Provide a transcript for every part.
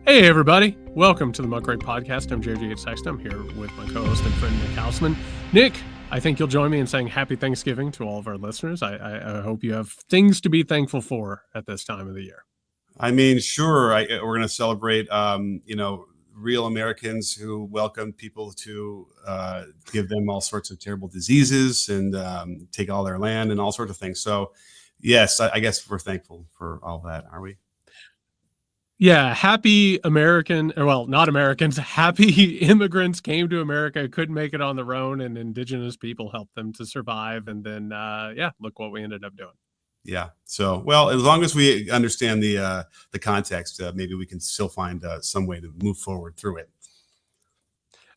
Hey, everybody. Welcome to the Muckrake Podcast. I'm JJ Sexton. I'm here with my co-host and friend, Nick Hausman. Nick, I think you'll join me in saying happy Thanksgiving to all of our listeners. I hope you have things to be thankful for at this time of the year. I mean, sure, we're going to celebrate, real Americans who welcome people to give them all sorts of terrible diseases and take all their land and all sorts of things. So, yes, I guess we're thankful for all that, are we? Yeah, happy American, well, not Americans, happy immigrants came to America, couldn't make it on their own, and indigenous people helped them to survive. And then, look what we ended up doing. Yeah. So, well, as long as we understand the context, maybe we can still find some way to move forward through it.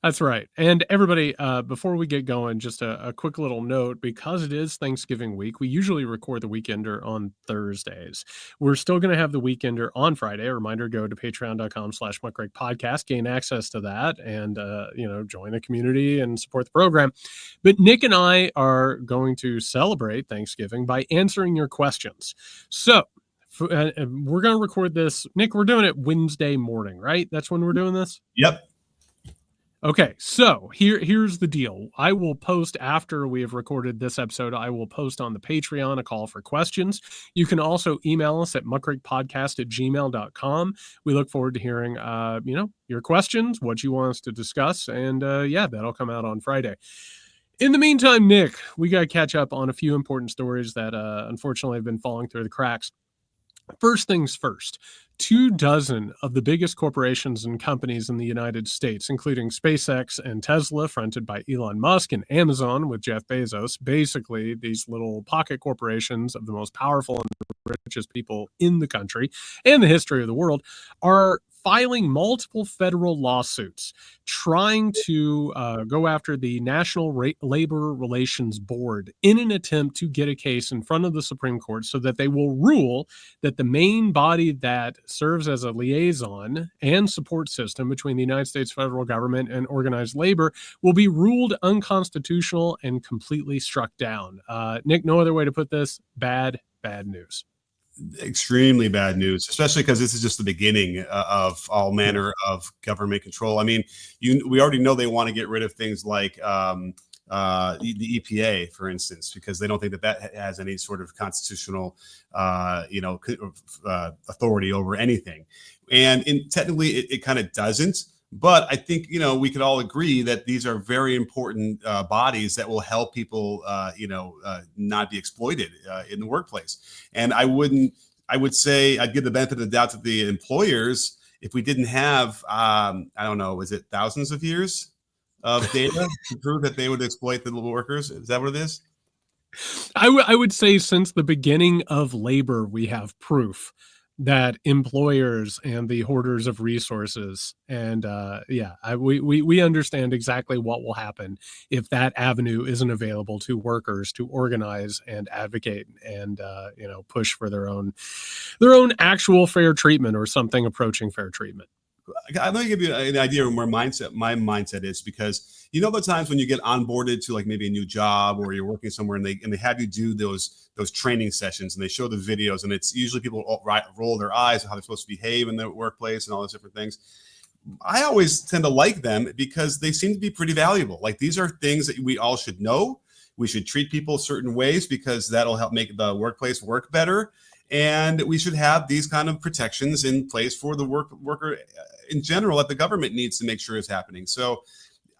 That's right. And everybody, before we get going, just a quick little note, because it is Thanksgiving week, we usually record the Weekender on Thursdays. We're still going to have the Weekender on Friday. A reminder, go to patreon.com/Muckrake Podcast, gain access to that and, join the community and support the program. But Nick and I are going to celebrate Thanksgiving by answering your questions. So we're going to record this. Nick, we're doing it Wednesday morning, right? That's when we're doing this? Yep. Okay, so here's the deal. I will post after we have recorded this episode. I will post on the Patreon a call for questions. You can also email us at muckrakepodcast@gmail.com. We look forward to hearing, your questions, what you want us to discuss, and that'll come out on Friday. In the meantime, Nick, we got to catch up on a few important stories that unfortunately have been falling through the cracks. First things first, 24 of the biggest corporations and companies in the United States, including SpaceX and Tesla, fronted by Elon Musk, and Amazon with Jeff Bezos, basically these little pocket corporations of the most powerful and richest people in the country and the history of the world, are filing multiple federal lawsuits trying to go after the National Labor Relations Board in an attempt to get a case in front of the Supreme Court so that they will rule that the main body that serves as a liaison and support system between the United States federal government and organized labor will be ruled unconstitutional and completely struck down. Nick, no other way to put this, bad news. Extremely bad news, especially because this is just the beginning of all manner of government control. I mean, we already know they want to get rid of things like the EPA, for instance, because they don't think that has any sort of constitutional, authority over anything. And technically, it kind of doesn't. But I think, we could all agree that these are very important bodies that will help people, not be exploited in the workplace. And I would say I'd give the benefit of the doubt to the employers if we didn't have, is it thousands of years of data to prove that they would exploit the workers? Is that what it is? I would say since the beginning of labor, we have proof that employers and the hoarders of resources and we understand exactly what will happen if that avenue isn't available to workers to organize and advocate and push for their own actual fair treatment or something approaching fair treatment. I'd like to give you an idea of where my mindset is, because the times when you get onboarded to like maybe a new job or you're working somewhere and they have you do those training sessions and they show the videos, and it's usually people roll their eyes at how they're supposed to behave in the workplace and all those different things. I always tend to like them because they seem to be pretty valuable. Like, these are things that we all should know. We should treat people certain ways because that'll help make the workplace work better. And we should have these kind of protections in place for the worker in general that the government needs to make sure is happening. So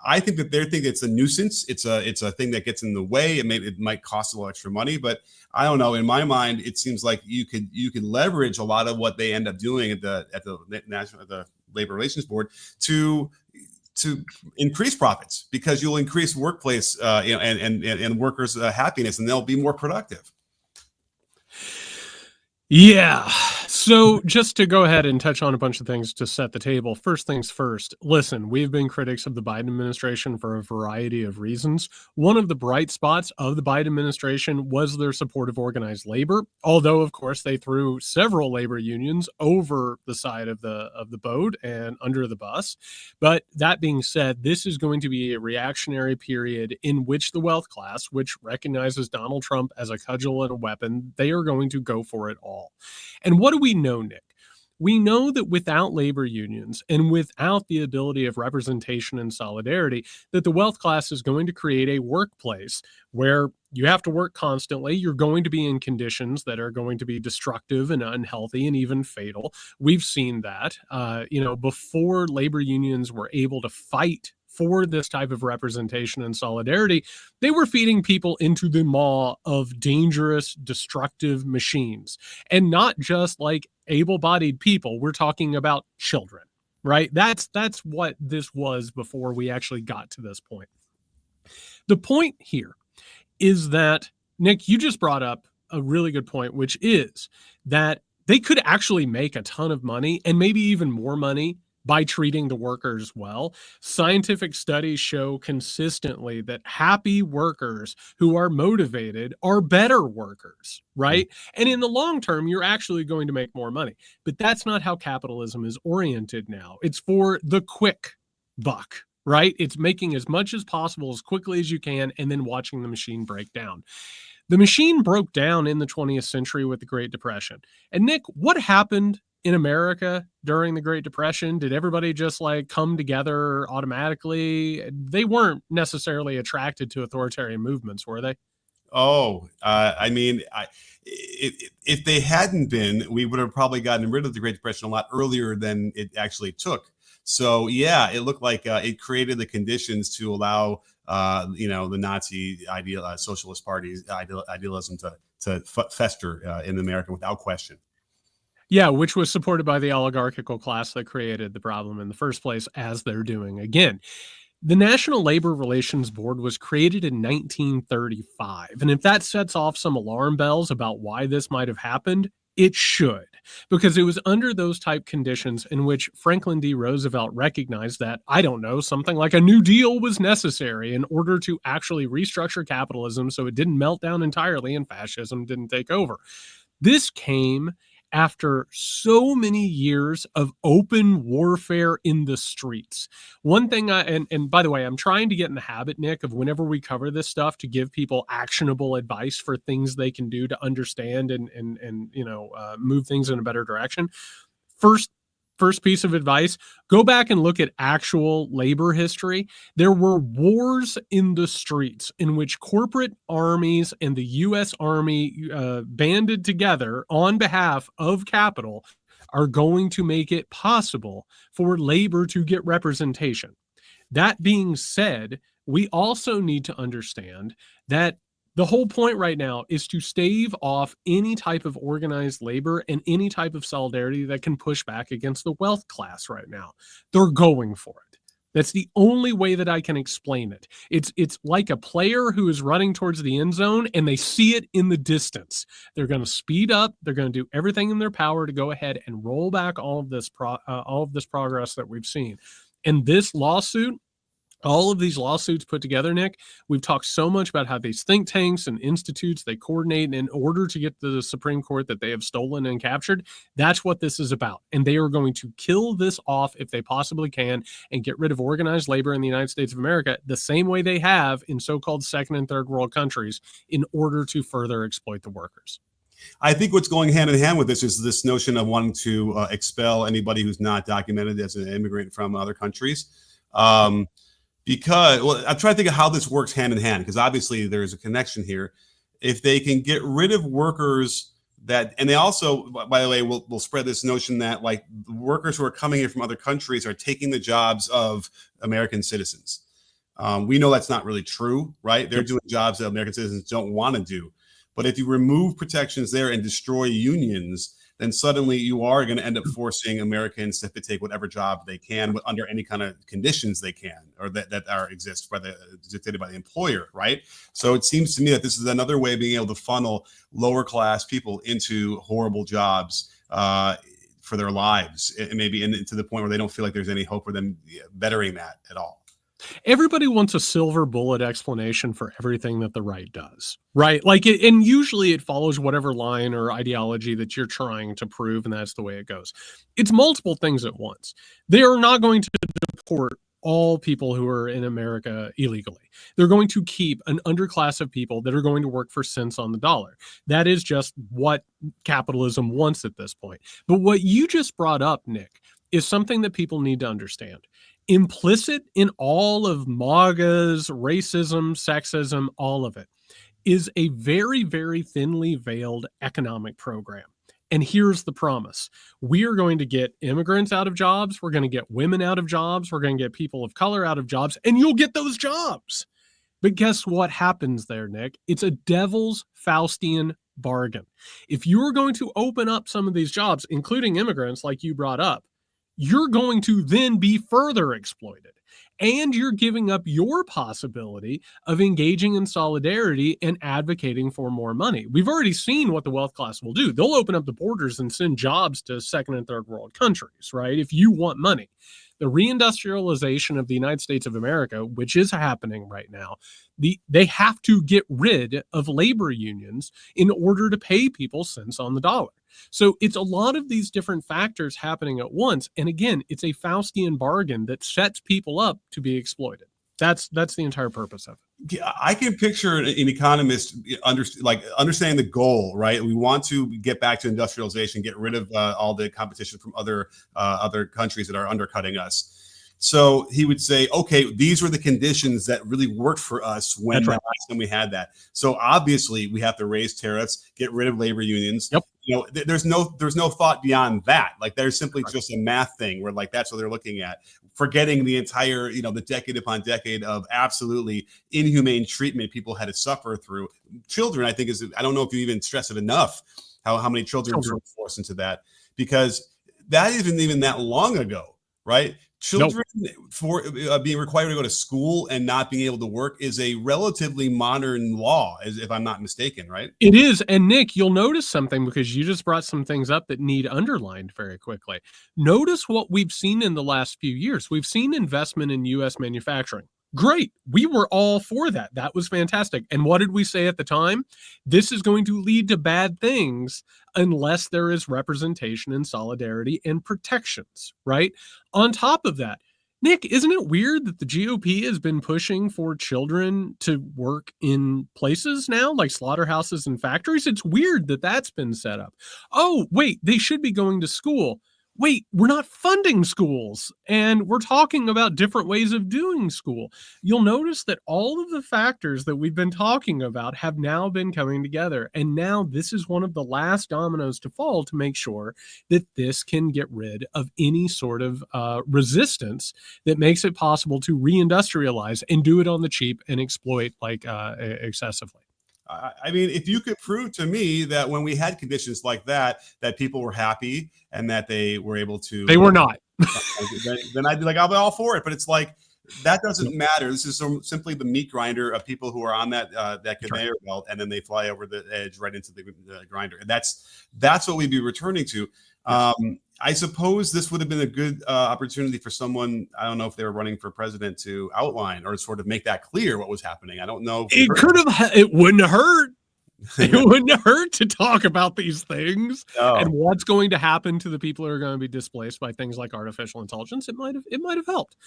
I think that they think it's a nuisance. It's a thing that gets in the way. It might cost a little extra money, but I don't know. In my mind, it seems like you could leverage a lot of what they end up doing at the Labor Relations Board to increase profits, because you'll increase workplace and workers' happiness, and they'll be more productive. Yeah. So just to go ahead and touch on a bunch of things to set the table. First things first, listen, we've been critics of the Biden administration for a variety of reasons. One of the bright spots of the Biden administration was their support of organized labor, although, of course, they threw several labor unions over the side of the boat and under the bus. But that being said, this is going to be a reactionary period in which the wealth class, which recognizes Donald Trump as a cudgel and a weapon, they are going to go for it all. And what do we know, Nick? We know that without labor unions and without the ability of representation and solidarity, that the wealth class is going to create a workplace where you have to work constantly. You're going to be in conditions that are going to be destructive and unhealthy and even fatal. We've seen that, before labor unions were able to fight for this type of representation and solidarity, they were feeding people into the maw of dangerous, destructive machines. And not just like able-bodied people. We're talking about children, right? That's what this was before we actually got to this point. The point here is that, Nick, you just brought up a really good point, which is that they could actually make a ton of money and maybe even more money by treating the workers well. Scientific studies show consistently that happy workers who are motivated are better workers, right? And in the long term, you're actually going to make more money. But that's not how capitalism is oriented now. It's for the quick buck, right? It's making as much as possible as quickly as you can and then watching the machine break down. The machine broke down in the 20th century with the Great Depression. And Nick, what happened in America during the Great Depression? Did everybody just like come together automatically? They weren't necessarily attracted to authoritarian movements, were they? If they hadn't been, we would have probably gotten rid of the Great Depression a lot earlier than it actually took. So yeah, it looked like it created the conditions to allow the Nazi socialist party's idealism to fester in America without question. Yeah, which was supported by the oligarchical class that created the problem in the first place, as they're doing again. The National Labor Relations Board was created in 1935. And if that sets off some alarm bells about why this might have happened, it should, because it was under those type conditions in which Franklin D. Roosevelt recognized that, I don't know, something like a New Deal was necessary in order to actually restructure capitalism so it didn't melt down entirely and fascism didn't take over. This came after so many years of open warfare in the streets. One thing and by the way, I'm trying to get in the habit, Nick, of whenever we cover this stuff to give people actionable advice for things they can do to understand and move things in a better direction. First piece of advice, go back and look at actual labor history. There were wars in the streets in which corporate armies and the U.S. Army banded together on behalf of capital are going to make it possible for labor to get representation. That being said, we also need to understand that the whole point right now is to stave off any type of organized labor and any type of solidarity that can push back against the wealth class right now. They're going for it. That's the only way that I can explain it. It's like a player who is running towards the end zone and they see it in the distance. They're going to speed up. They're going to do everything in their power to go ahead and roll back all of this progress that we've seen. And this lawsuit, all of these lawsuits put together, Nick, we've talked so much about how these think tanks and institutes, they coordinate in order to get to the Supreme Court that they have stolen and captured. That's what this is about. And they are going to kill this off if they possibly can and get rid of organized labor in the United States of America the same way they have in so-called second and third world countries in order to further exploit the workers. I think what's going hand in hand with this is this notion of wanting to expel anybody who's not documented as an immigrant from other countries. Because, well, I'm trying to think of how this works hand in hand, because obviously there's a connection here. If they can get rid of workers that, and they also, by the way, will spread this notion that like workers who are coming here from other countries are taking the jobs of American citizens. We know that's not really true, right? They're doing jobs that American citizens don't want to do. But if you remove protections there and destroy unions, then suddenly you are going to end up forcing Americans to take whatever job they can under any kind of conditions they can, or that exist dictated by the employer, right? So it seems to me that this is another way of being able to funnel lower class people into horrible jobs for their lives, and maybe to the point where they don't feel like there's any hope for them bettering that at all. Everybody wants a silver bullet explanation for everything that the right does, right? And usually it follows whatever line or ideology that you're trying to prove, and that's the way it goes. It's multiple things at once. They are not going to deport all people who are in America illegally. They're going to keep an underclass of people that are going to work for cents on the dollar. That is just what capitalism wants at this point. But what you just brought up, Nick, is something that people need to understand. Implicit in all of MAGA's racism, sexism, all of it, is a very, very thinly veiled economic program. And here's the promise. We are going to get immigrants out of jobs. We're going to get women out of jobs. We're going to get people of color out of jobs, and you'll get those jobs. But guess what happens there, Nick? It's a devil's Faustian bargain. If you're going to open up some of these jobs, including immigrants like you brought up, you're going to then be further exploited. And you're giving up your possibility of engaging in solidarity and advocating for more money. We've already seen what the wealth class will do. They'll open up the borders and send jobs to second and third world countries, right? If you want money. The reindustrialization of the United States of America, which is happening right now, they have to get rid of labor unions in order to pay people cents on the dollar. So it's a lot of these different factors happening at once. And again, it's a Faustian bargain that sets people up to be exploited. That's the entire purpose of it. Yeah, I can picture an economist understanding the goal, right? We want to get back to industrialization, get rid of all the competition from other countries that are undercutting us. So he would say, okay, these were the conditions that really worked for us when That's right. last time we had that. So obviously we have to raise tariffs, get rid of labor unions. Yep. You know, there's no thought beyond that. Like there's simply just a math thing where like that's what they're looking at, forgetting the entire, you know, the decade upon decade of absolutely inhumane treatment people had to suffer through. Children, I think, I don't know if you even stress it enough how many children were forced into that, because that isn't even that long ago, right? Children for being required to go to school and not being able to work is a relatively modern law, if I'm not mistaken, right? It is. And Nick, you'll notice something because you just brought some things up that need underlined very quickly. Notice what we've seen in the last few years. We've seen investment in U.S. manufacturing. Great. We were all for that. That was fantastic. And what did we say at the time? This is going to lead to bad things unless there is representation and solidarity and protections, right? On top of that, Nick, isn't it weird that the GOP has been pushing for children to work in places now, like slaughterhouses and factories? It's weird that that's been set up. Oh, wait, they should be going to school. Wait, we're not funding schools, and we're talking about different ways of doing school. You'll notice that all of the factors that we've been talking about have now been coming together, and now this is one of the last dominoes to fall to make sure that this can get rid of any sort of resistance that makes it possible to reindustrialize and do it on the cheap and exploit like excessively. I mean, if you could prove to me that when we had conditions like that people were happy and that they were able to, they were not. then I'd be like, I'll be all for it. But it's like, that doesn't matter. This is simply the meat grinder of people who are on that conveyor belt, and then they fly over the edge right into the grinder. And that's what we'd be returning to. I suppose this would have been a good opportunity for someone, I don't know if they were running for president, to outline or sort of make that clear what was happening. I don't know. It wouldn't hurt. It wouldn't hurt to talk about these things and what's going to happen to the people who are going to be displaced by things like artificial intelligence. It might have helped.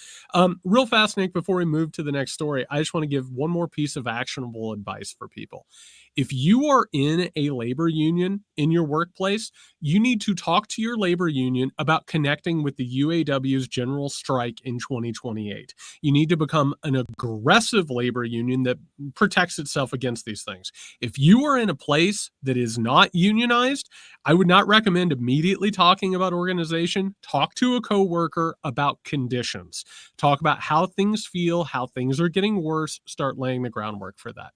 Real fast, Nick, before we move to the next story, I just want to give one more piece of actionable advice for people. If you are in a labor union in your workplace, you need to talk to your labor union about connecting with the UAW's general strike in 2028. You need to become an aggressive labor union that protects itself against these things. If you are in a place that is not unionized, I would not recommend immediately talking about organization. Talk to a coworker about conditions. Talk about how things feel, how things are getting worse. Start laying the groundwork for that.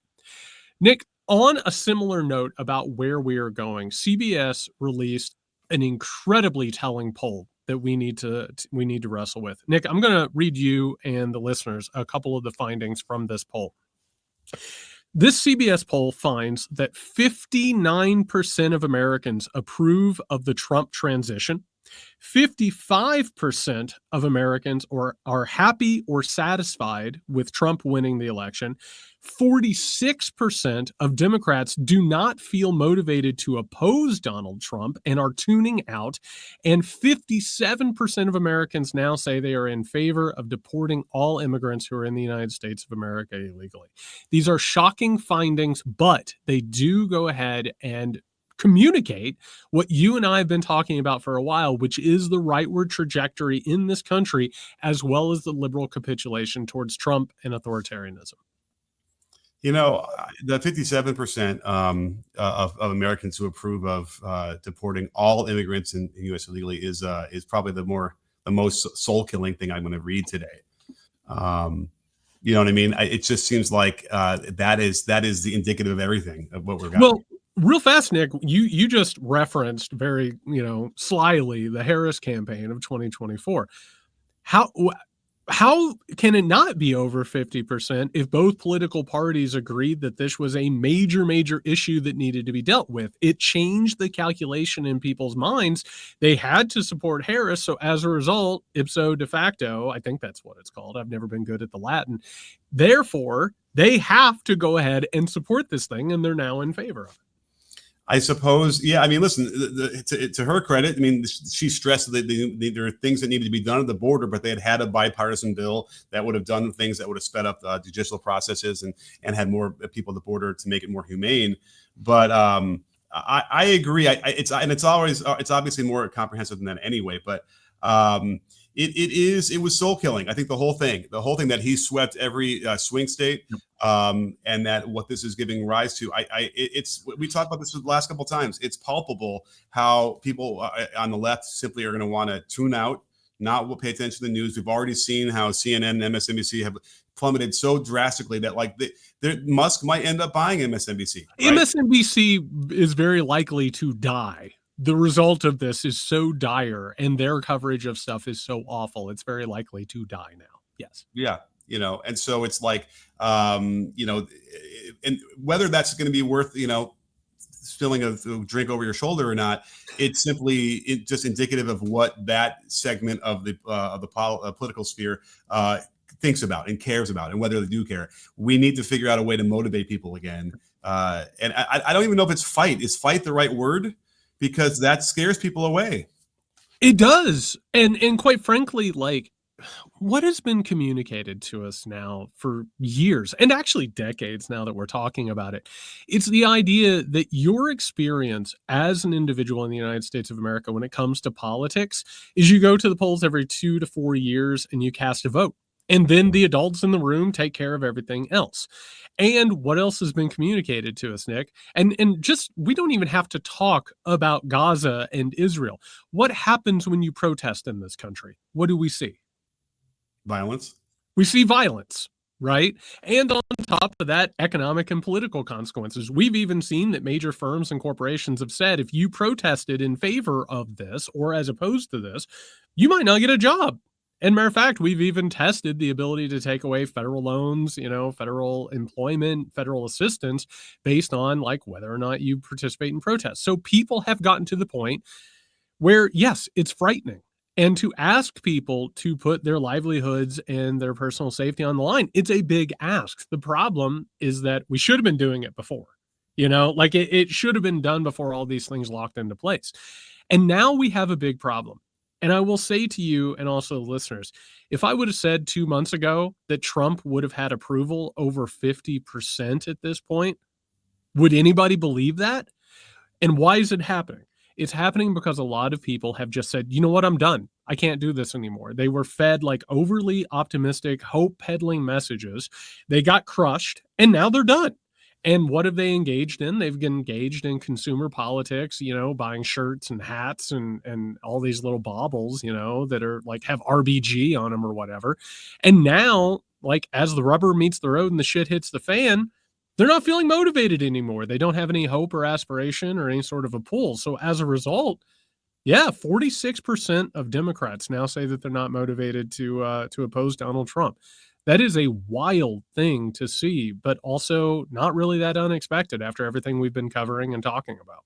Nick, on a similar note about where we are going, CBS released an incredibly telling poll that we need to wrestle with. Nick, I'm going to read you and the listeners a couple of the findings from this poll. This CBS poll finds that 59% of Americans approve of the Trump transition. 55% of Americans are happy or satisfied with Trump winning the election. 46% of Democrats do not feel motivated to oppose Donald Trump and are tuning out. And 57% of Americans now say they are in favor of deporting all immigrants who are in the United States of America illegally. These are shocking findings, but they do go ahead and communicate what you and I have been talking about for a while, which is the rightward trajectory in this country, as well as the liberal capitulation towards Trump and authoritarianism. You know, the 57% of Americans who approve of deporting all immigrants in the U.S. illegally is probably the most soul killing thing I'm going to read today. You know what I mean? It just seems like that is the indicative of everything of what we're got. Well, real fast, Nick, you just referenced very, slyly the Harris campaign of 2024. How can it not be over 50% if both political parties agreed that this was a major, major issue that needed to be dealt with? It changed the calculation in people's minds. They had to support Harris. So as a result, ipso de facto, I think that's what it's called. I've never been good at the Latin. Therefore, they have to go ahead and support this thing, and they're now in favor of it. I suppose, yeah. I mean, listen, to her credit, I mean, she stressed that there are things that needed to be done at the border, but they had a bipartisan bill that would have done things that would have sped up judicial processes and had more people at the border to make it more humane. But I agree. It's obviously more comprehensive than that anyway. But it was soul killing. I think the whole thing that he swept every swing state, and that what this is giving rise to, we talked about this the last couple of times. It's palpable how people on the left simply are going to want to tune out, not pay attention to the news. We've already seen how CNN and MSNBC have plummeted so drastically that Musk might end up buying MSNBC. Right? MSNBC is very likely to die. The result of this is so dire, and their coverage of stuff is so awful. It's very likely to die now. Yes. Yeah. And so it's like, and whether that's going to be worth, spilling a drink over your shoulder or not, it's simply just indicative of what that segment of the political sphere thinks about and cares about, and whether they do care. We need to figure out a way to motivate people again. And I don't even know if it's fight. Is fight the right word? Because that scares people away. It does. And quite frankly, what has been communicated to us now for years, and actually decades now that we're talking about it, it's the idea that your experience as an individual in the United States of America when it comes to politics is you go to the polls every 2 to 4 years and you cast a vote. And then the adults in the room take care of everything else. And what else has been communicated to us, Nick? And just, we don't even have to talk about Gaza and Israel. What happens when you protest in this country? What do we see? Violence. We see violence, right? And on top of that, economic and political consequences. We've even seen that major firms and corporations have said, if you protested in favor of this or as opposed to this, you might not get a job. And matter of fact, we've even tested the ability to take away federal loans, federal employment, federal assistance based on whether or not you participate in protests. So people have gotten to the point where, yes, it's frightening. And to ask people to put their livelihoods and their personal safety on the line, it's a big ask. The problem is that we should have been doing it before, it should have been done before all these things locked into place. And now we have a big problem. And I will say to you and also the listeners, if I would have said 2 months ago that Trump would have had approval over 50% at this point, would anybody believe that? And why is it happening? It's happening because a lot of people have just said, you know what, I'm done. I can't do this anymore. They were fed overly optimistic, hope peddling messages. They got crushed, and now they're done. And what have they engaged in? They've engaged in consumer politics, buying shirts and hats and all these little baubles, that are have RBG on them or whatever. And now, as the rubber meets the road and the shit hits the fan, they're not feeling motivated anymore. They don't have any hope or aspiration or any sort of a pull. So as a result, 46% of Democrats now say that they're not motivated to oppose Donald Trump. That is a wild thing to see, but also not really that unexpected after everything we've been covering and talking about.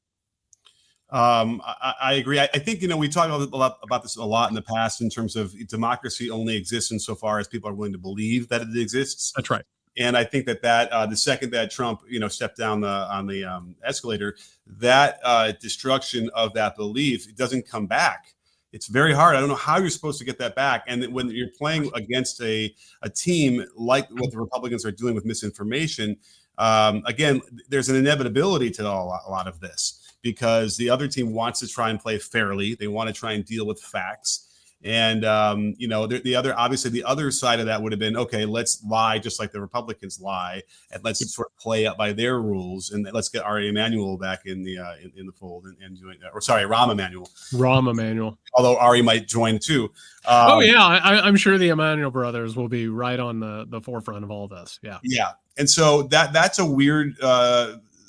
I agree. I think, we talked a lot about this a lot in the past in terms of democracy only exists insofar as people are willing to believe that it exists. That's right. And I think that the second that Trump, stepped down on the escalator, that destruction of that belief, it doesn't come back. It's very hard. I don't know how you're supposed to get that back. And when you're playing against a team like what the Republicans are doing with misinformation, again, there's an inevitability to a lot of this, because the other team wants to try and play fairly. They want to try and deal with facts. And, obviously the other side of that would have been, okay, let's lie just like the Republicans lie, and let's sort of play up by their rules, and let's get Ari Emanuel back in the fold and doing that. Or sorry, Rahm Emanuel. Although Ari might join too. I'm sure the Emanuel brothers will be right on the forefront of all this. Yeah. Yeah. And so that's a weird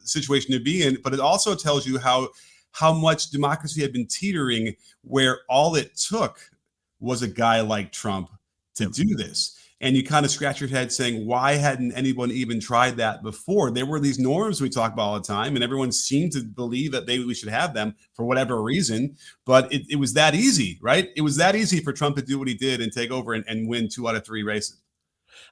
situation to be in, but it also tells you how much democracy had been teetering, where all it took was a guy like Trump to do this. And you kind of scratch your head saying, why hadn't anyone even tried that before? There were these norms we talk about all the time, and everyone seemed to believe that maybe we should have them for whatever reason. But it was that easy, right? It was that easy for Trump to do what he did and take over and win 2 out of 3 races.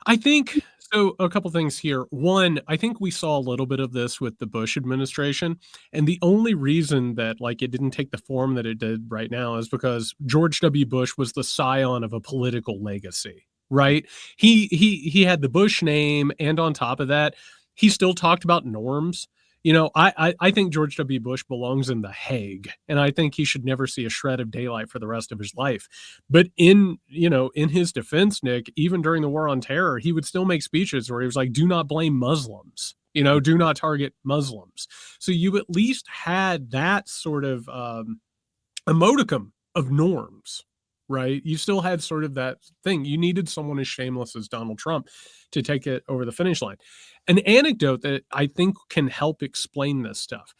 I think so. A couple things here. One, I think we saw a little bit of this with the Bush administration, and the only reason that it didn't take the form that it did right now is because George W. Bush was the scion of a political legacy, right? He had the Bush name, and on top of that, he still talked about norms. I think George W. Bush belongs in the Hague, and I think he should never see a shred of daylight for the rest of his life. But in his defense, Nick, even during the war on terror, he would still make speeches where he was like, do not blame Muslims, do not target Muslims. So you at least had that sort of a modicum of norms, right? You still had sort of that thing. You needed someone as shameless as Donald Trump to take it over the finish line. An anecdote that I think can help explain this stuff.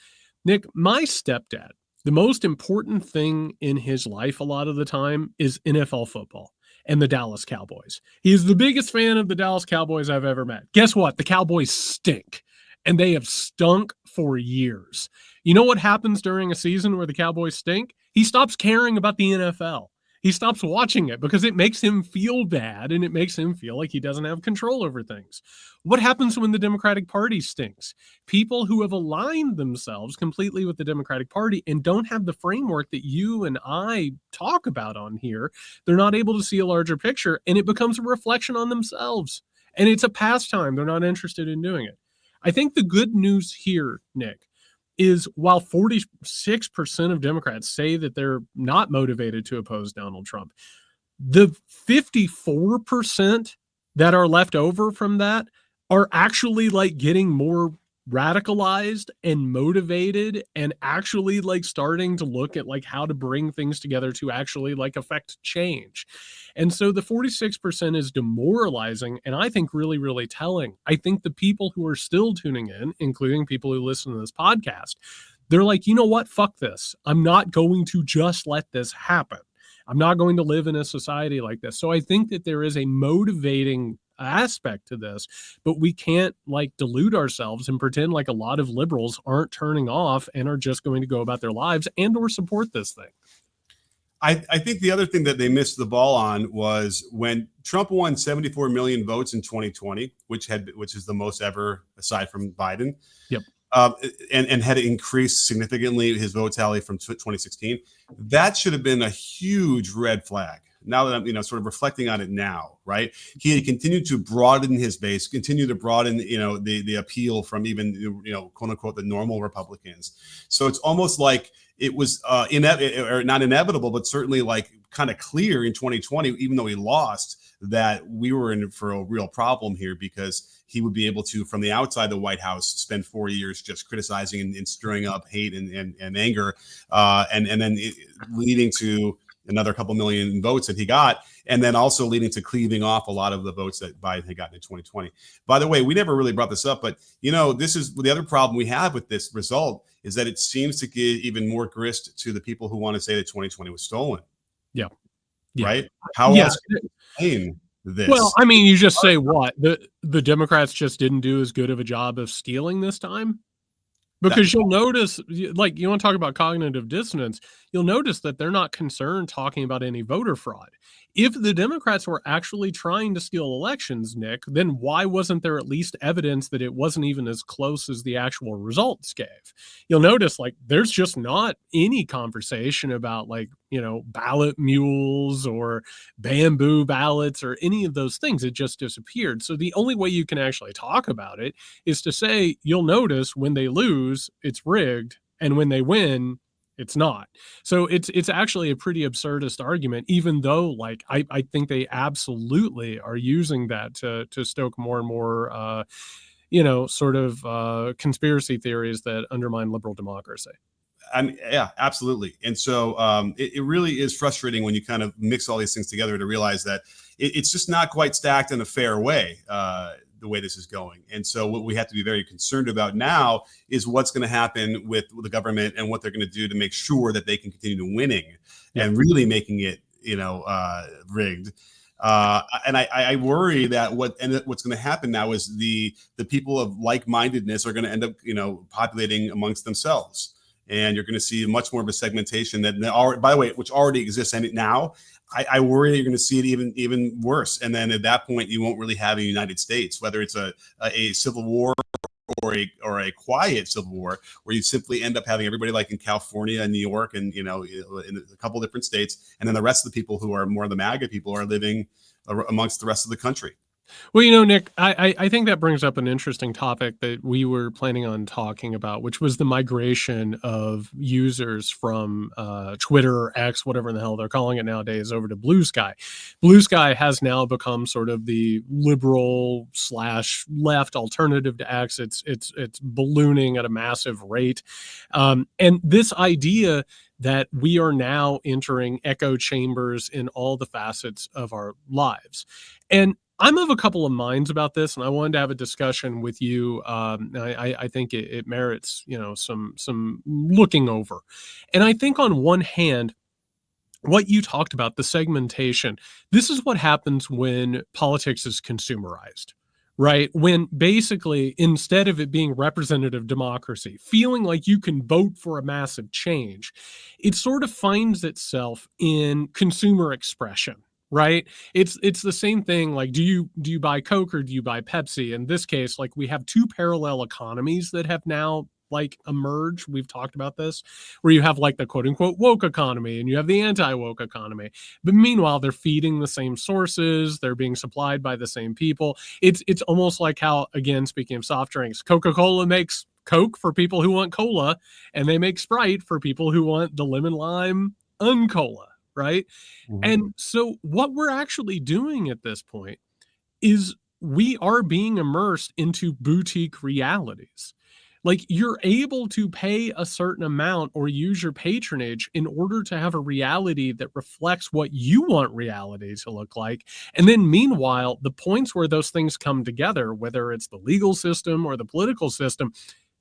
Nick, my stepdad, the most important thing in his life a lot of the time is NFL football and the Dallas Cowboys. He's the biggest fan of the Dallas Cowboys I've ever met. Guess what? The Cowboys stink, and they have stunk for years. You know what happens during a season where the Cowboys stink? He stops caring about the NFL. He stops watching it because it makes him feel bad, and it makes him feel like he doesn't have control over things. What happens when the Democratic Party stinks? People who have aligned themselves completely with the Democratic Party and don't have the framework that you and I talk about on here, they're not able to see a larger picture, and it becomes a reflection on themselves. And it's a pastime. They're not interested in doing it. I think the good news here, Nick, is while 46% of Democrats say that they're not motivated to oppose Donald Trump, the 54% that are left over from that are actually getting more radicalized and motivated, and actually starting to look at how to bring things together to actually affect change. And so the 46% is demoralizing, and I think really, really telling. I think the people who are still tuning in, including people who listen to this podcast, they're like, you know what? Fuck this. I'm not going to just let this happen. I'm not going to live in a society like this. So I think that there is a motivating aspect to this, but we can't delude ourselves and pretend like a lot of liberals aren't turning off and are just going to go about their lives and or support this thing. I think the other thing that they missed the ball on was when Trump won 74 million votes in 2020, which is the most ever aside from Biden. Yep. And had increased significantly his vote tally from 2016. That should have been a huge red flag. Now that I'm, sort of reflecting on it now, right? He had continued to broaden his base, continue to broaden, the appeal from even, quote unquote, the normal Republicans. So it's almost like it was or not inevitable, but certainly kind of clear in 2020, even though he lost, that we were in for a real problem here, because he would be able to, from the outside the White House, spend 4 years just criticizing and stirring up hate and anger, and then leading to another couple million votes that he got, and then also leading to cleaving off a lot of the votes that Biden had gotten in 2020. By the way, we never really brought this up, but this is the other problem we have with this result, is that it seems to give even more grist to the people who want to say that 2020 was stolen. Yeah. Right? How else can you explain this? Well, I mean, you just say what? The Democrats just didn't do as good of a job of stealing this time? That Because you'll notice, like, you want to talk about cognitive dissonance, you'll notice that they're not concerned talking about any voter fraud. If the Democrats were actually trying to steal elections, Nick, then why wasn't there at least evidence that it wasn't even as close as the actual results gave? You'll notice, like, there's just not any conversation about, like, ballot mules or bamboo ballots or any of those things. It just disappeared. So the only way you can actually talk about it is to say, you'll notice when they lose, it's rigged, and when they win, it's not. So it's actually a pretty absurdist argument, even though, like, I think they absolutely are using that to stoke more and more sort of conspiracy theories that undermine liberal democracy. I mean, yeah, absolutely. And so it really is frustrating when you kind of mix all these things together to realize that it's just not quite stacked in a fair way, the way this is going. And so what we have to be very concerned about now is what's going to happen with the government and what they're going to do to make sure that they can continue winning and really making it, rigged. And I worry that what's going to happen now is the people of like-mindedness are going to end up, populating amongst themselves. And you're going to see much more of a segmentation that, by the way, which already exists now. I worry that you're going to see it even worse. And then at that point, you won't really have a United States, whether it's a civil war or a quiet civil war, where you simply end up having everybody like in California and New York and in a couple different states, and then the rest of the people who are more the MAGA people are living amongst the rest of the country. Well, Nick, I think that brings up an interesting topic that we were planning on talking about, which was the migration of users from Twitter or X, whatever the hell they're calling it nowadays, over to Blue Sky. Blue Sky has now become sort of the liberal / left alternative to X. It's ballooning at a massive rate, and this idea that we are now entering echo chambers in all the facets of our lives. And I'm of a couple of minds about this, and I wanted to have a discussion with you. I think it merits, some looking over. And I think on one hand, what you talked about, the segmentation, this is what happens when politics is consumerized, right? When basically, instead of it being representative democracy, feeling like you can vote for a massive change, it sort of finds itself in consumer expression. Right. It's the same thing. Like, do you buy Coke or do you buy Pepsi? In this case, like, we have two parallel economies that have now like emerged. We've talked about this, where you have like the quote unquote woke economy and you have the anti woke economy. But meanwhile, they're feeding the same sources. They're being supplied by the same people. It's almost like how, again, speaking of soft drinks, Coca-Cola makes Coke for people who want cola, and they make Sprite for people who want the lemon lime uncola. Right. Mm-hmm. And so what we're actually doing at this point is we are being immersed into boutique realities. Like, you're able to pay a certain amount or use your patronage in order to have a reality that reflects what you want reality to look like. And then meanwhile, the points where those things come together, whether it's the legal system or the political system,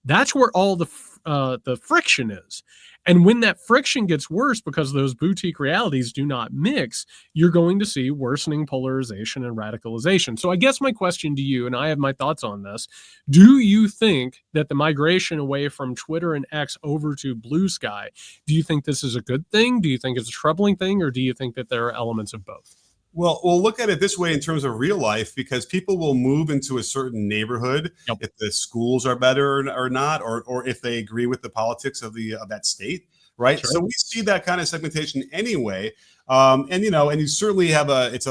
that's where all the friction is. And when that friction gets worse because those boutique realities do not mix, you're going to see worsening polarization and radicalization. So I guess my question to you, and I have my thoughts on this, do you think that the migration away from Twitter and X over to Blue Sky, do you think this is a good thing? Do you think it's a troubling thing? Or do you think that there are elements of both? Well, we'll look at it this way in terms of real life, because people will move into a certain neighborhood if the schools are better or not, or if they agree with the politics of that state, right? Sure. So we see that kind of segmentation anyway. And you certainly have it's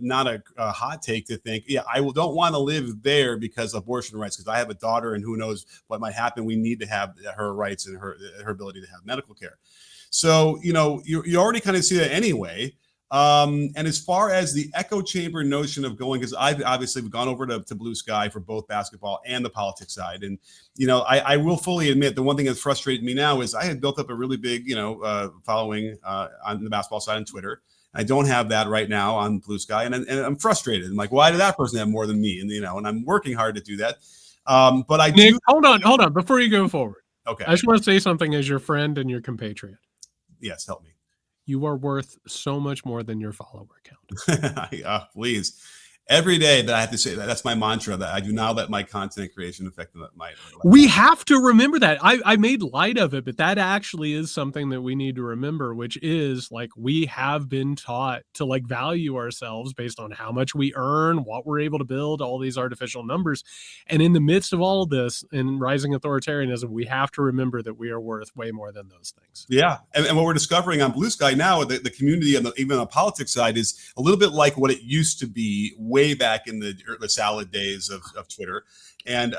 not a hot take to think, yeah, I don't want to live there because of abortion rights, because I have a daughter and who knows what might happen. We need to have her rights and her ability to have medical care. So, you already kind of see that anyway. And as far as the echo chamber notion of going, because I've obviously gone over to Blue Sky for both basketball and the politics side. And, I will fully admit the one thing that's frustrated me now is I had built up a really big, following on the basketball side on Twitter. I don't have that right now on Blue Sky. And I'm frustrated. I'm like, why did that person have more than me? And, and I'm working hard to do that. But Nick, hold on. Before you go forward. Okay. I just want to say something as your friend and your compatriot. Yes, help me. You are worth so much more than your follower count. Please. every day that I have to say that. That's my mantra, that I do not let my content creation affect my We have to remember that. I made light of it, but that actually is something that we need to remember, which is like we have been taught to like value ourselves based on how much we earn, what we're able to build, all these artificial numbers. And in the midst of all of this and rising authoritarianism, we have to remember that we are worth way more than those things. Yeah. And what we're discovering on Blue Sky now, the community and even on the politics side is a little bit like what it used to be way back in the salad days of Twitter. And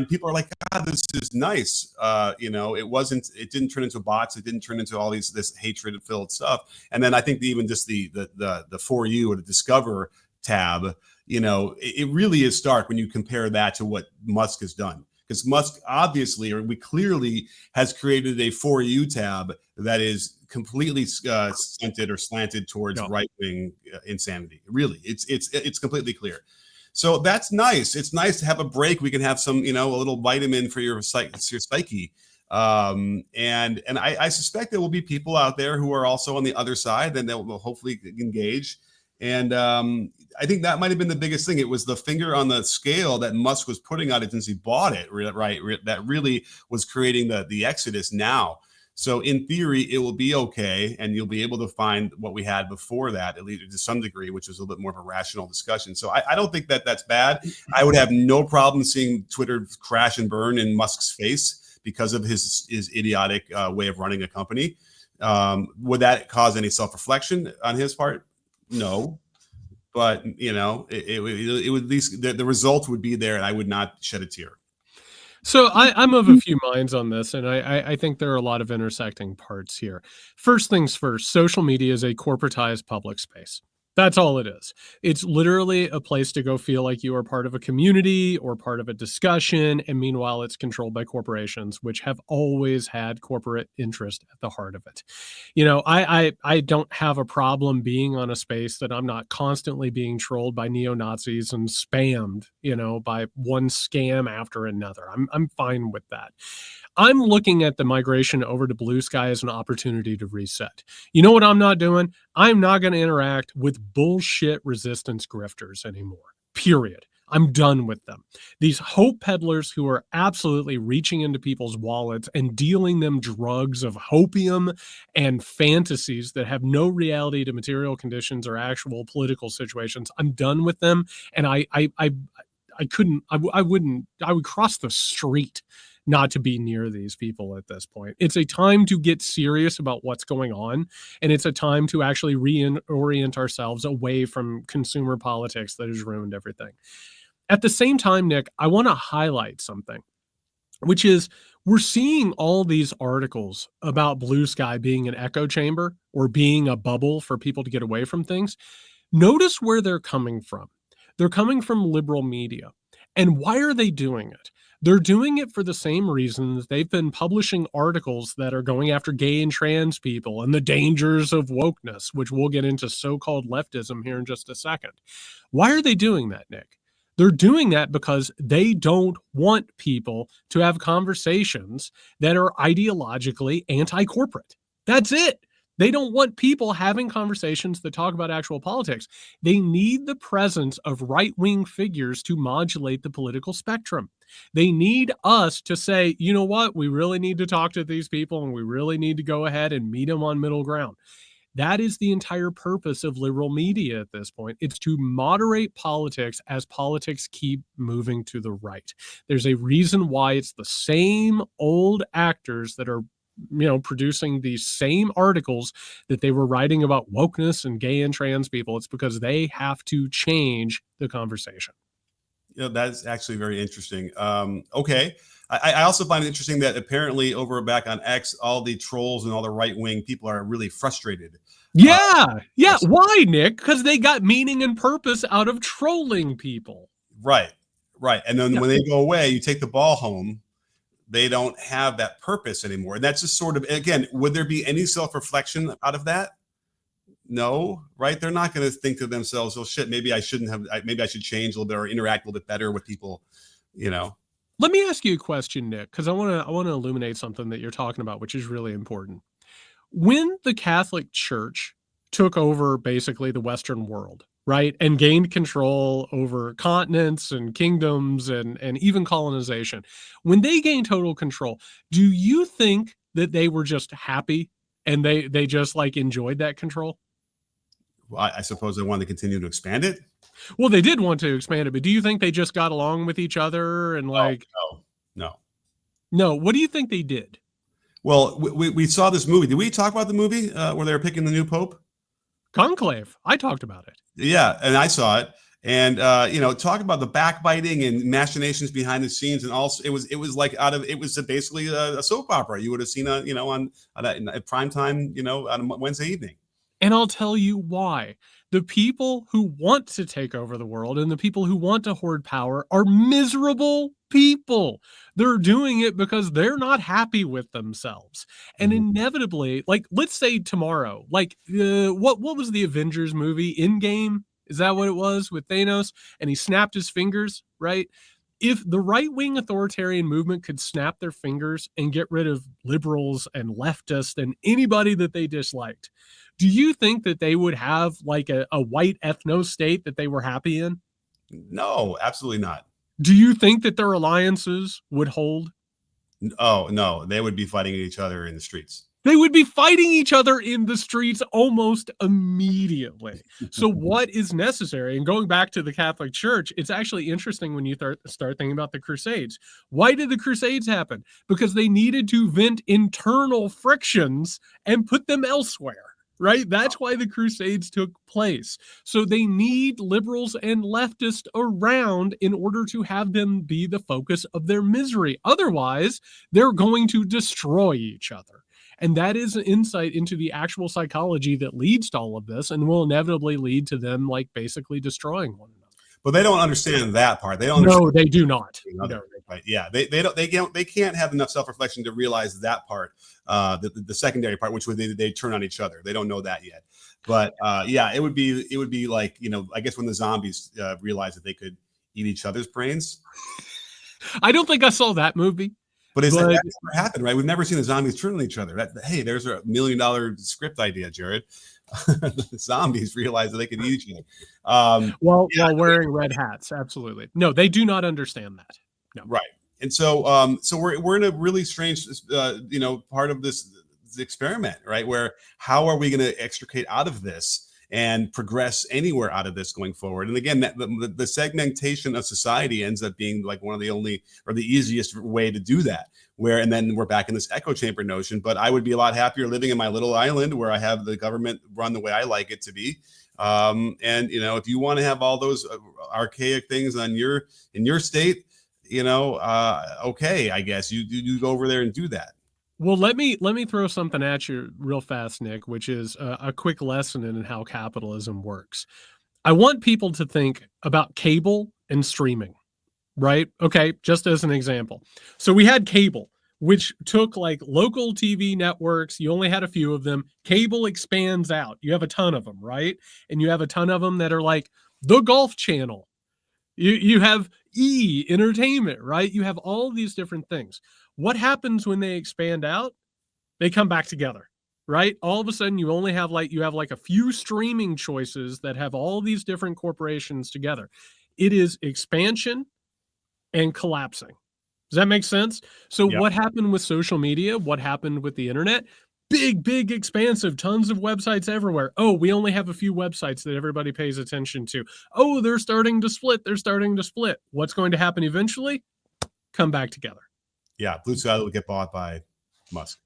people are like, God, this is nice. It didn't turn into bots. It didn't turn into all this hatred filled stuff. And then I think even just the For You or the Discover tab, it really is stark when you compare that to what Musk has done. Because Musk obviously, or we clearly, has created a For You tab that is completely scented or slanted towards right-wing insanity. Really, it's completely clear. So that's nice. It's nice to have a break. We can have some, a little vitamin for your psyche. And I suspect there will be people out there who are also on the other side, and they'll hopefully engage. And I think that might have been the biggest thing. It was the finger on the scale that Musk was putting on it since he bought it, right? That really was creating the exodus now. So in theory, it will be okay, and you'll be able to find what we had before that, at least to some degree, which was a little bit more of a rational discussion. So I don't think that that's bad. I would have no problem seeing Twitter crash and burn in Musk's face because of his idiotic way of running a company. Would that cause any self-reflection on his part? No. But, it would at least the result would be there, and I would not shed a tear. So I'm of a few minds on this, and I think there are a lot of intersecting parts here. First things first, social media is a corporatized public space. That's all it is. It's literally a place to go feel like you are part of a community or part of a discussion. And meanwhile, it's controlled by corporations, which have always had corporate interest at the heart of it. I don't have a problem being on a space that I'm not constantly being trolled by neo-Nazis and spammed, by one scam after another. I'm fine with that. I'm looking at the migration over to Blue Sky as an opportunity to reset. You know what I'm not doing? I'm not going to interact with bullshit resistance grifters anymore. Period. I'm done with them. These hope peddlers who are absolutely reaching into people's wallets and dealing them drugs of hopium and fantasies that have no reality to material conditions or actual political situations. I'm done with them. And I would cross the street not to be near these people at this point. It's a time to get serious about what's going on, and it's a time to actually reorient ourselves away from consumer politics that has ruined everything. At the same time, Nick, I want to highlight something, which is we're seeing all these articles about Blue Sky being an echo chamber or being a bubble for people to get away from things. Notice where they're coming from. They're coming from liberal media. And why are they doing it? They're doing it for the same reasons they've been publishing articles that are going after gay and trans people and the dangers of wokeness, which we'll get into so-called leftism here in just a second. Why are they doing that, Nick? They're doing that because they don't want people to have conversations that are ideologically anti-corporate. That's it. They don't want people having conversations that talk about actual politics. They need the presence of right-wing figures to modulate the political spectrum. They need us to say, you know what, we really need to talk to these people and we really need to go ahead and meet them on middle ground. That is the entire purpose of liberal media at this point. It's to moderate politics as politics keep moving to the right. There's a reason why it's the same old actors that are producing these same articles that they were writing about wokeness and gay and trans people. It's because they have to change the conversation. That's actually very interesting. Okay. I also find it interesting that apparently over back on X, all the trolls and all the right-wing people are really frustrated. Yeah. Why, Nick? Because they got meaning and purpose out of trolling people. Right. And then when they go away, you take the ball home. They don't have that purpose anymore. And that's just sort of, again, would there be any self-reflection out of that? No, right? They're not going to think to themselves, oh shit, maybe I should change a little bit or interact a little bit better with people, Let me ask you a question, Nick, because I want to illuminate something that you're talking about, which is really important. When the Catholic Church took over basically the Western world, right? And gained control over continents and kingdoms and even colonization. When they gained total control, do you think that they were just happy and they just like enjoyed that control? Well, I suppose they wanted to continue to expand it. Well, they did want to expand it, but do you think they just got along with each other and Oh, like no, no. no, what do you think they did? Well, we saw this movie. Did we talk about the movie where they were picking the new pope? Conclave. I talked about it. Yeah, and I saw it. And talk about the backbiting and machinations behind the scenes, and also it was like it was basically a soap opera. You would have seen on at prime time, on a Wednesday evening. And I'll tell you why. The people who want to take over the world and the people who want to hoard power are miserable people. They're doing it because they're not happy with themselves. And Mhm. inevitably, like let's say tomorrow, like what was the Avengers movie Endgame? Is that what it was with Thanos? And he snapped his fingers, right? If the right wing authoritarian movement could snap their fingers and get rid of liberals and leftists and anybody that they disliked, do you think that they would have like a white ethno state that they were happy in? No, absolutely not. Do you think that their alliances would hold? Oh no, they would be fighting each other in the streets. They would be fighting each other in the streets almost immediately. So, what is necessary? And going back to the Catholic Church, it's actually interesting when you start thinking about the Crusades. Why did the Crusades happen? Because they needed to vent internal frictions and put them elsewhere. Right? That's why the Crusades took place. So they need liberals and leftists around in order to have them be the focus of their misery. Otherwise, they're going to destroy each other. And that is an insight into the actual psychology that leads to all of this and will inevitably lead to them like basically destroying one another. But they don't understand that part. They don't. No, they do not. No. Right? Yeah, they can't have enough self reflection to realize that part, the secondary part, which would they turn on each other. They don't know that yet. But yeah, it would be like I guess when the zombies realized that they could eat each other's brains. I don't think I saw that movie. But that never happened, right? We've never seen the zombies turn on each other. Hey, there's a $1 million script idea, Jared. The zombies realize that they can eat each other. While wearing red hats, absolutely. No, they do not understand that. No. Right. And so we're in a really strange part of this experiment, right? Where how are we going to extricate out of this and progress anywhere out of this going forward? And again, the segmentation of society ends up being like one of the only or the easiest way to do that. And then we're back in this echo chamber notion. But I would be a lot happier living in my little island where I have the government run the way I like it to be. And if you want to have all those archaic things in your state, okay, I guess you go over there and do that. Well, let me throw something at you real fast, Nick, which is a quick lesson in how capitalism works. I want people to think about cable and streaming, right? Okay, just as an example. So we had cable, which took like local TV networks. You only had a few of them. Cable expands out. You have a ton of them, right? And you have a ton of them that are like the Golf Channel. You have entertainment, right? You have all these different things. What happens when they expand out? They come back together, right? All of a sudden you have a few streaming choices that have all these different corporations together. It is expansion and collapsing. Does that make sense? So Yeah. what happened with social media? What happened with the internet? Big, expansive, tons of websites everywhere. Oh, we only have a few websites that everybody pays attention to. Oh, they're starting to split. What's going to happen eventually? Come back together. Yeah, Blue Sky will get bought by Musk.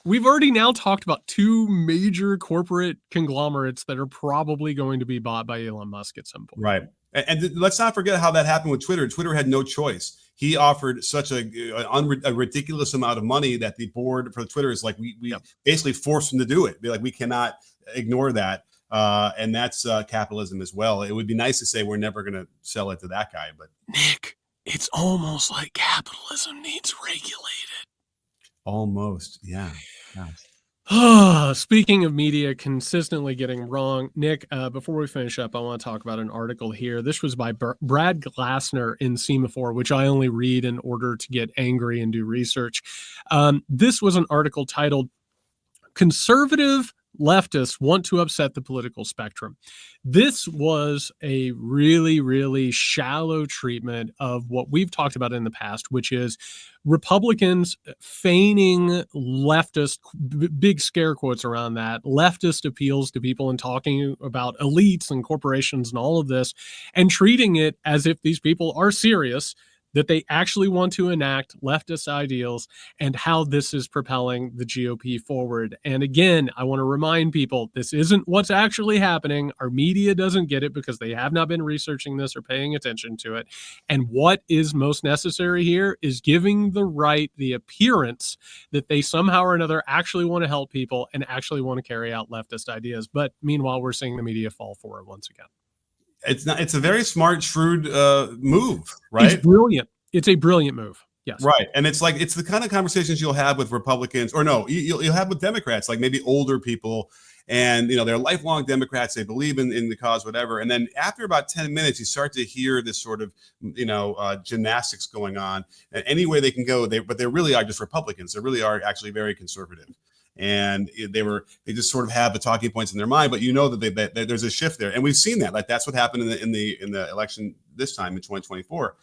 We've already now talked about two major corporate conglomerates that are probably going to be bought by Elon Musk at some point. Right. And let's not forget how that happened with Twitter. Twitter had no choice. He offered such a ridiculous amount of money that the board for Twitter is like, we basically forced him to do it. Be like, we cannot ignore that. And that's capitalism as well. It would be nice to say we're never going to sell it to that guy. But Nick, it's almost like capitalism needs regulated. Almost. Yeah. Speaking of media consistently getting wrong, Nick, before we finish up, I want to talk about an article here. This was by Brad Glassner in Semaphore, which I only read in order to get angry and do research. This was an article titled Conservative leftists want to upset the political spectrum. This was a really, really shallow treatment of what we've talked about in the past, which is Republicans feigning leftist, big scare quotes around that, leftist appeals to people and talking about elites and corporations and all of this, and treating it as if these people are serious, that they actually want to enact leftist ideals, and how this is propelling the GOP forward. And again, I want to remind people, this isn't what's actually happening. Our media doesn't get it because they have not been researching this or paying attention to it. And what is most necessary here is giving the right the appearance that they somehow or another actually want to help people and actually want to carry out leftist ideas. But meanwhile, we're seeing the media fall for it once again. It's a very smart, shrewd move, right? It's brilliant. It's a brilliant move. Yes. Right. And it's like, it's the kind of conversations you'll have with Republicans, or no, you'll have with Democrats, like maybe older people, and, you know, they're lifelong Democrats. They believe in the cause, whatever. And then after about 10 minutes, you start to hear this sort of, gymnastics going on, and any way they can go, but they really are just Republicans. They really are actually very conservative. And they just sort of have the talking points in their mind, but you know that there's a shift there, and we've seen that. Like, that's what happened in the election this time in 2024.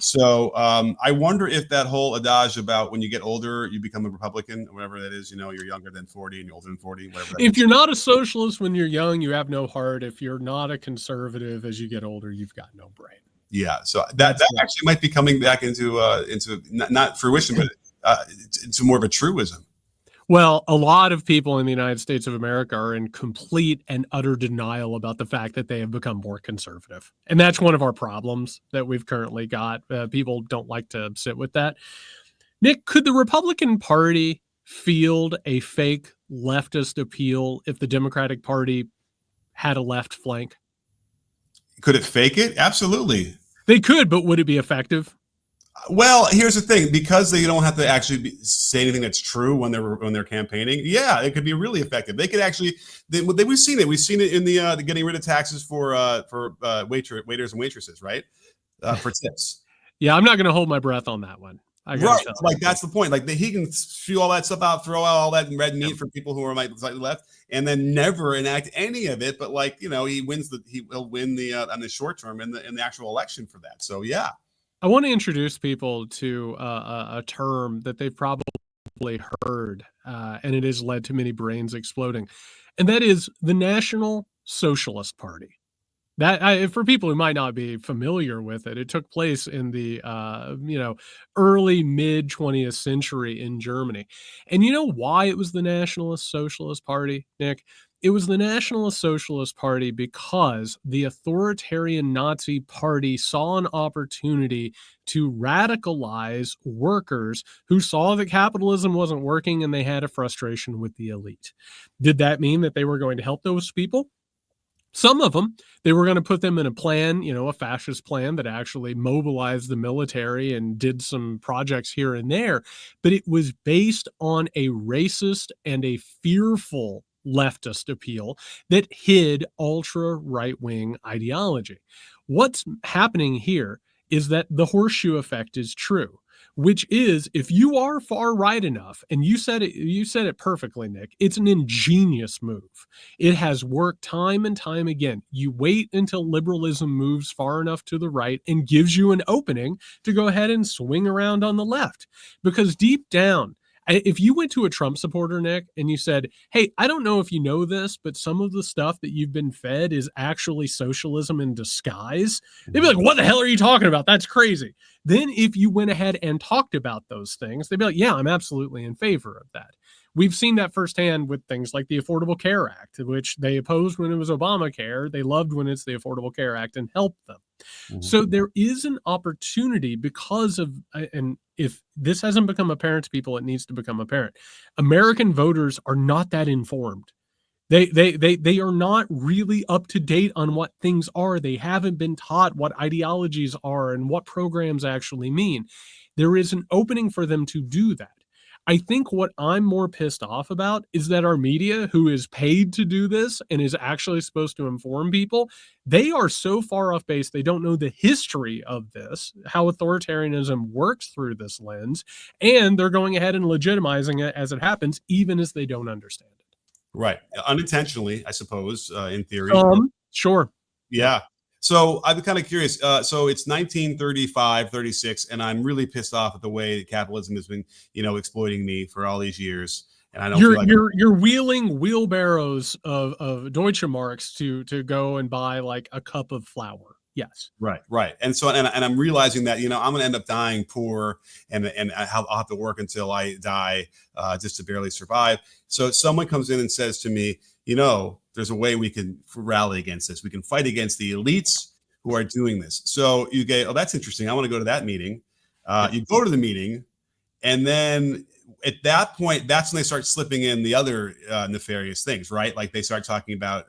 So I wonder if that whole adage about when you get older you become a Republican, or whatever that is, you're younger than 40 and you're older than 40, whatever. If you're not a socialist when you're young, you have no heart. If you're not a conservative as you get older, you've got no brain. Yeah, so that actually might be coming back into not fruition, but into more of a truism. Well, a lot of people in the United States of America are in complete and utter denial about the fact that they have become more conservative. And that's one of our problems that we've currently got. People don't like to sit with that. Nick, could the Republican Party field a fake leftist appeal if the Democratic Party had a left flank? Could it fake it? Absolutely. They could, but would it be effective? Well, here's the thing: because they don't have to actually say anything that's true when they're campaigning. Yeah, it could be really effective. They could actually. We've seen it. We've seen it in the getting rid of taxes for waiters and waitresses, right? For tips. Yeah, I'm not going to hold my breath on that one. Right, like that's the point. Like he can spew all that stuff out, throw out all that red meat for people who are slightly left, and then never enact any of it. But he'll win on the short term in the actual election for that. So yeah. I want to introduce people to a term that they've probably heard, and it has led to many brains exploding, and that is the National Socialist Party. That for people who might not be familiar with it, it took place in the early mid 20th century in Germany. And you know why it was the Nationalist Socialist Party, Nick? It was the Nationalist Socialist Party because the authoritarian Nazi party saw an opportunity to radicalize workers who saw that capitalism wasn't working and they had a frustration with the elite. Did that mean that they were going to help those people? Some of them, they were going to put them in a plan, a fascist plan that actually mobilized the military and did some projects here and there. But it was based on a racist and a fearful leftist appeal that hid ultra right-wing ideology. What's happening here is that the horseshoe effect is true, which is if you are far right enough, and you said it perfectly, Nick, it's an ingenious move. It has worked time and time again. You wait until liberalism moves far enough to the right and gives you an opening to go ahead and swing around on the left. Because deep down, if you went to a Trump supporter, Nick, and you said, hey, I don't know if you know this, but some of the stuff that you've been fed is actually socialism in disguise, they'd be like, what the hell are you talking about? That's crazy. Then if you went ahead and talked about those things, they'd be like, yeah, I'm absolutely in favor of that. We've seen that firsthand with things like the Affordable Care Act, which they opposed when it was Obamacare. They loved when it's the Affordable Care Act and helped them. Mm-hmm. So there is an opportunity because of, and if this hasn't become apparent to people, it needs to become apparent. American voters are not that informed. They are not really up to date on what things are. They haven't been taught what ideologies are and what programs actually mean. There is an opening for them to do that. I think what I'm more pissed off about is that our media, who is paid to do this and is actually supposed to inform people, they are so far off base. They don't know the history of this, how authoritarianism works through this lens, and they're going ahead and legitimizing it as it happens, even as they don't understand it. Right. Unintentionally, I suppose, in theory. Sure. Yep. Yeah. So I'm kind of curious. So it's 1935, 36, and I'm really pissed off at the way that capitalism has been, exploiting me for all these years. And I don't feel You're like you're you're wheeling wheelbarrows of Deutsche Marks to go and buy like a cup of flour. Yes. right, right. And so, and I'm realizing that I'm going to end up dying poor, and I'll have to work until I die, just to barely survive. So someone comes in and says to me, there's a way we can rally against this. We can fight against the elites who are doing this. So you go, oh, that's interesting. I want to go to that meeting. Yeah. You go to the meeting, and then at that point, that's when they start slipping in the other nefarious things, right? Like they start talking about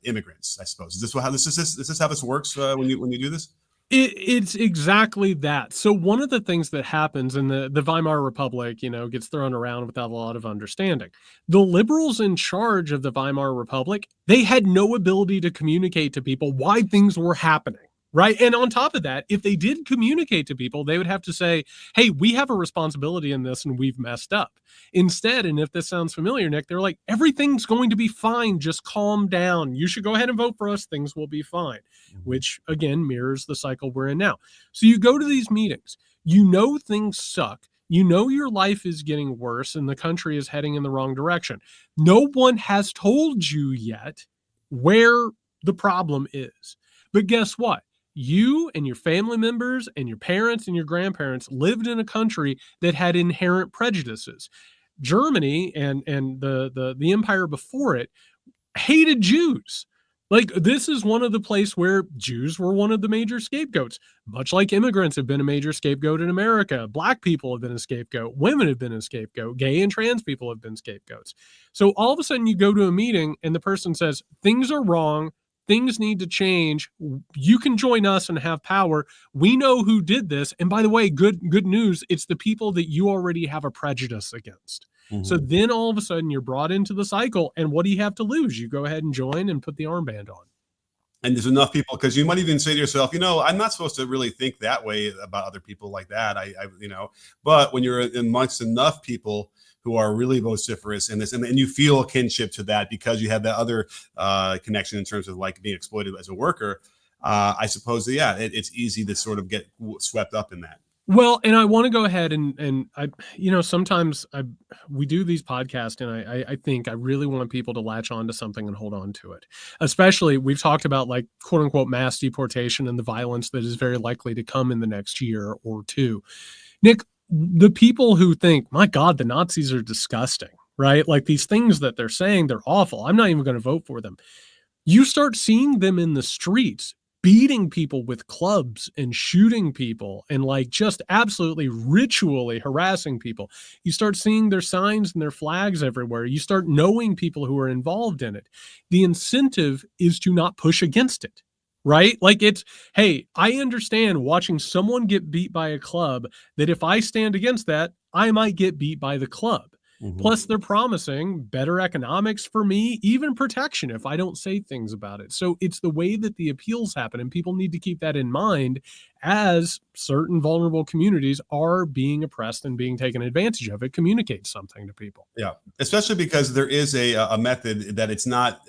immigrants. I suppose is this how this is? Is this how this works when you do this? It's exactly that. So one of the things that happens in the Weimar Republic, gets thrown around without a lot of understanding. The liberals in charge of the Weimar Republic, they had no ability to communicate to people why things were happening. Right. And on top of that, if they did communicate to people, they would have to say, hey, we have a responsibility in this and we've messed up. Instead, and if this sounds familiar, Nick, they're like, everything's going to be fine. Just calm down. You should go ahead and vote for us. Things will be fine, which again mirrors the cycle we're in now. So you go to these meetings, things suck. Your life is getting worse and the country is heading in the wrong direction. No one has told you yet where the problem is. But guess what? You and your family members and your parents and your grandparents lived in a country that had inherent prejudices. Germany and the empire before it hated Jews. Like this is one of the place where Jews were one of the major scapegoats, much like immigrants have been a major scapegoat in America. Black people have been a scapegoat. Women have been a scapegoat. Gay and trans people have been scapegoats. So all of a sudden you go to a meeting and the person says, things are wrong. Things need to change. You can join us and have power. We know who did this. And by the way, good news, it's the people that you already have a prejudice against. So Mm-hmm. then all of a sudden you're brought into the cycle. And what do you have to lose? You go ahead and join and put the armband on. And there's enough people, because you might even say to yourself, I'm not supposed to really think that way about other people like that. But when you're amongst enough people who are really vociferous in this, and you feel a kinship to that because you have that other connection in terms of like being exploited as a worker, I suppose, yeah, it's easy to sort of get swept up in that. Well, and I want to go ahead and I, sometimes we do these podcasts and I think I really want people to latch on to something and hold on to it. Especially we've talked about like quote unquote mass deportation and the violence that is very likely to come in the next year or two. Nick, the people who think, my God, the Nazis are disgusting, right? Like these things that they're saying, they're awful. I'm not even going to vote for them. You start seeing them in the streets beating people with clubs and shooting people and like just absolutely ritually harassing people. You start seeing their signs and their flags everywhere. You start knowing people who are involved in it. The incentive is to not push against it. Right? Like it's, hey, I understand watching someone get beat by a club that if I stand against that, I might get beat by the club. Mm-hmm. Plus, they're promising better economics for me, even protection if I don't say things about it. So it's the way that the appeals happen, and people need to keep that in mind as certain vulnerable communities are being oppressed and being taken advantage of. It communicates something to people. Yeah, especially because there is a method that it's not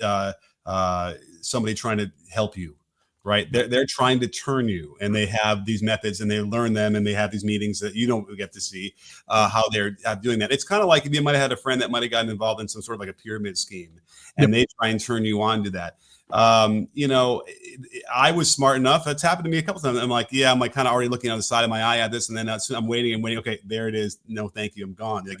somebody trying to help you, right? They're trying to turn you, and they have these methods, and they learn them, and they have these meetings that you don't get to see how they're doing that. It's kind of like if you might have had a friend that might have gotten involved in some sort of like a pyramid scheme, and they try and turn you on to that. I was smart enough. That's happened to me a couple times. I'm like, yeah, I'm like kind of already looking on the side of my eye at this, and then I'm waiting and waiting. Okay, there it is. No, thank you. I'm gone. Like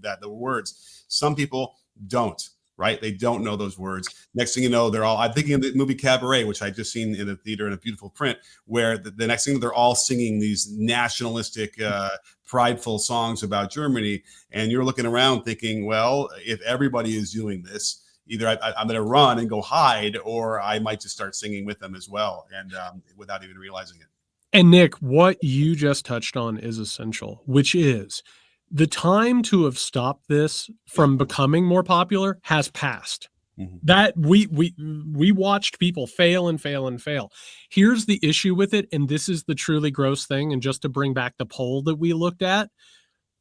that the words. Some people don't. Right? They don't know those words. Next thing you know, they're all. I'm thinking of the movie Cabaret, which I just seen in the theater in a beautiful print, where the next thing they're all singing these nationalistic, prideful songs about Germany, and you're looking around thinking, well, if everybody is doing this, either I'm going to run and go hide, or I might just start singing with them as well, and without even realizing it. And Nick, what you just touched on is essential, which is the time to have stopped this from becoming more popular has passed. Mm-hmm. That we watched people fail and fail and fail. Here's the issue with it, and this is the truly gross thing. And just to bring back the poll that we looked at,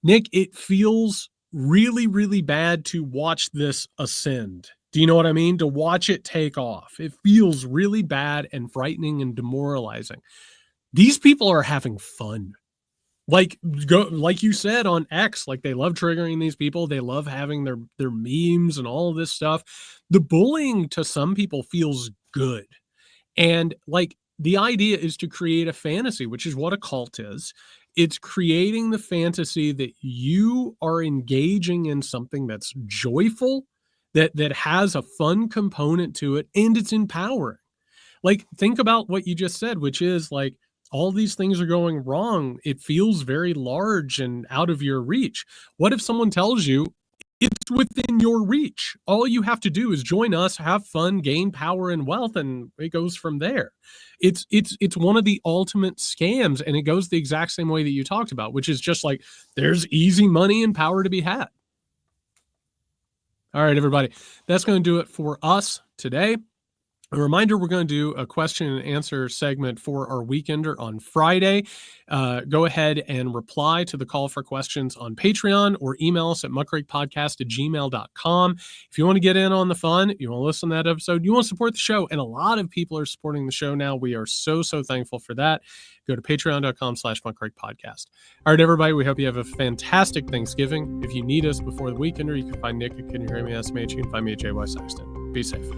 Nick, it feels really, really bad to watch this ascend. Do you know what I mean? To watch it take off. It feels really bad and frightening and demoralizing. These people are having fun. Like you said on X, like they love triggering these people. They love having their memes and all of this stuff. The bullying to some people feels good. And like the idea is to create a fantasy, which is what a cult is. It's creating the fantasy that you are engaging in something that's joyful, that has a fun component to it, and it's empowering. Like, think about what you just said, which is like all these things are going wrong. It feels very large and out of your reach. What if someone tells you it's within your reach? All you have to do is join us, have fun, gain power and wealth, and it goes from there. It's one of the ultimate scams, and it goes the exact same way that you talked about, which is just like there's easy money and power to be had. All right, everybody, that's going to do it for us today. A reminder, we're going to do a question and answer segment for our Weekender on Friday. Go ahead and reply to the call for questions on Patreon or email us at muckrakepodcast@gmail.com. If you want to get in on the fun, you want to listen to that episode, you want to support the show, and a lot of people are supporting the show now. We are so thankful for that. Go to patreon.com/muckrakepodcast. All right, everybody, we hope you have a fantastic Thanksgiving. If you need us before the Weekender, you can find Nick at Can You Hear Me SMH. You can find me at JY Sexton. Be safe.